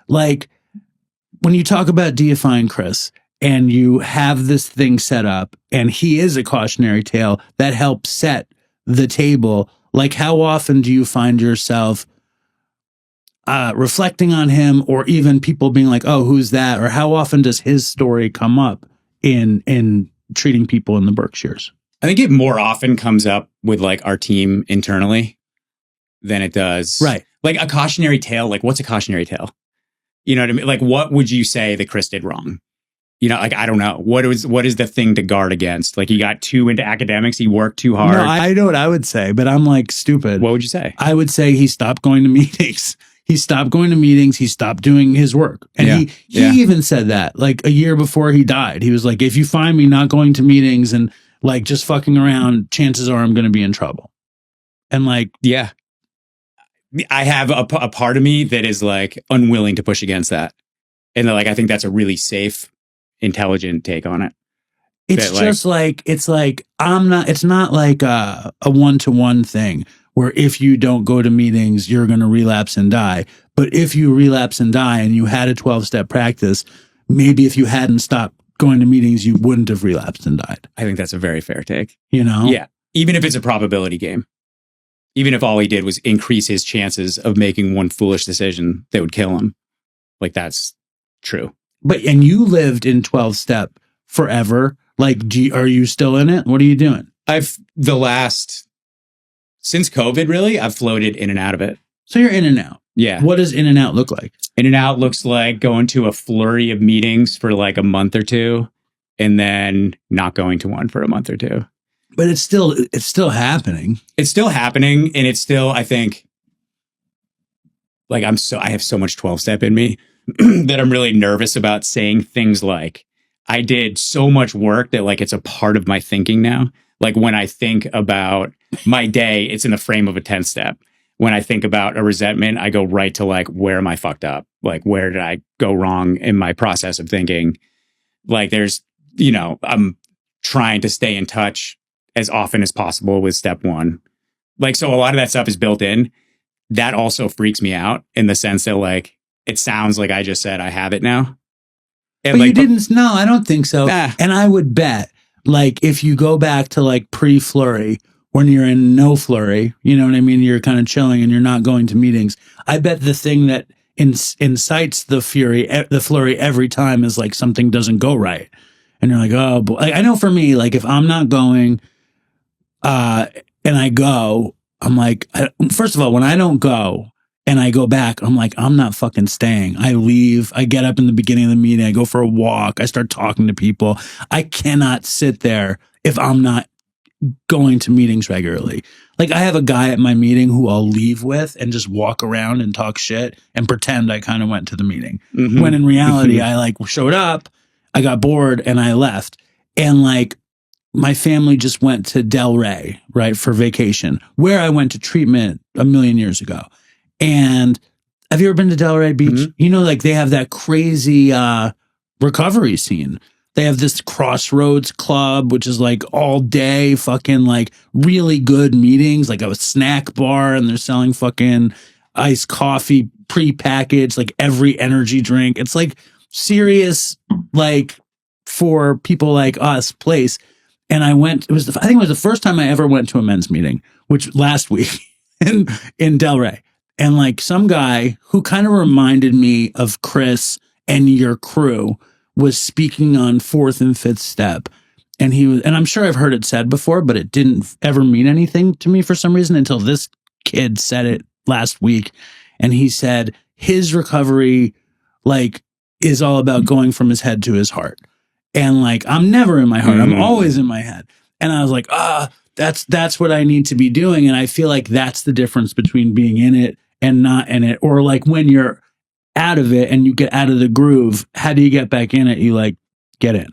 like when you talk about deifying Chris and you have this thing set up and he is a cautionary tale that helps set the table, like how often do you find yourself reflecting on him, or even people being like, oh, who's that? Or how often does his story come up in treating people in the Berkshires? I think it more often comes up with like our team internally than it does. Right. Like a cautionary tale. Like, what's a cautionary tale? You know what I mean? Like, what would you say that Chris did wrong? You know, like, I don't know. What is the thing to guard against? Like, he got too into academics. He worked too hard. No, I know what I would say, but I'm like stupid. What would you say? I would say he stopped going to meetings. He stopped going to meetings. He stopped doing his work. And he even said that like a year before he died. He was like, if you find me not going to meetings and like just fucking around, chances are I'm going to be in trouble. And like, yeah, I have a part of me that is like unwilling to push against that. And like, I think that's a really safe, intelligent take on it. It's just like, it's not like a one-to-one thing where if you don't go to meetings, you're going to relapse and die. But if you relapse and die and you had a 12-step practice, maybe if you hadn't stopped going to meetings, you wouldn't have relapsed and died. I think that's a very fair take. You know? Yeah. Even if it's a probability game. Even if all he did was increase his chances of making one foolish decision that would kill him. Like, that's true. And you lived in 12-step forever. Like, are you still in it? What are you doing? Since COVID, really, I've floated in and out of it. So you're in and out. Yeah. What does in and out look like? In and out looks like going to a flurry of meetings for like a month or two and then not going to one for a month or two. But it's still happening. It's still happening. And it's still, I think, like I have so much 12-step in me that I'm really nervous about saying things like, I did so much work that like it's a part of my thinking now. Like when I think about my day, it's in the frame of a 10-step. When I think about a resentment, I go right to like, where am I fucked up? Like, where did I go wrong in my process of thinking? Like there's, I'm trying to stay in touch as often as possible with step one. Like, so a lot of that stuff is built in. That also freaks me out in the sense that like, it sounds like I just said I have it now. And but like, you didn't. No, I don't think so. And I would bet like if you go back to like pre-flurry, when you're in no flurry, you know what I mean? You're kind of chilling and you're not going to meetings. I bet the thing that incites the flurry every time is like something doesn't go right. And you're like, oh boy. I know for me, like if I'm not going, and I go, I'm like, first of all, when I don't go and I go back, I'm like, I'm not fucking staying. I leave. I get up in the beginning of the meeting. I go for a walk. I start talking to people. I cannot sit there if I'm not going to meetings regularly. Like I have a guy at my meeting who I'll leave with and just walk around and talk shit and pretend I kind of went to the meeting. Mm-hmm. When in reality, I like showed up, I got bored and I left. And like my family just went to Delray, right, for vacation, where I went to treatment a million years ago. And have you ever been to Delray Beach? Mm-hmm. You know, like they have that crazy recovery scene. They have this Crossroads Club, which is like all day fucking like really good meetings, like a snack bar, and they're selling fucking iced coffee pre-packaged, like every energy drink. It's like serious, like for people like us place. And I went, I think it was the first time I ever went to a men's meeting, which last week in Delray. And like some guy who kind of reminded me of Chris and your crew was speaking on 4th and 5th step. And and I'm sure I've heard it said before, but it didn't ever mean anything to me for some reason until this kid said it last week. And he said his recovery, like, is all about going from his head to his heart. And like, I'm never in my heart. I'm always in my head. And I was like, that's what I need to be doing. And I feel like that's the difference between being in it and not in it. Or like when you're out of it and you get out of the groove, how do you get back in it? You like get in.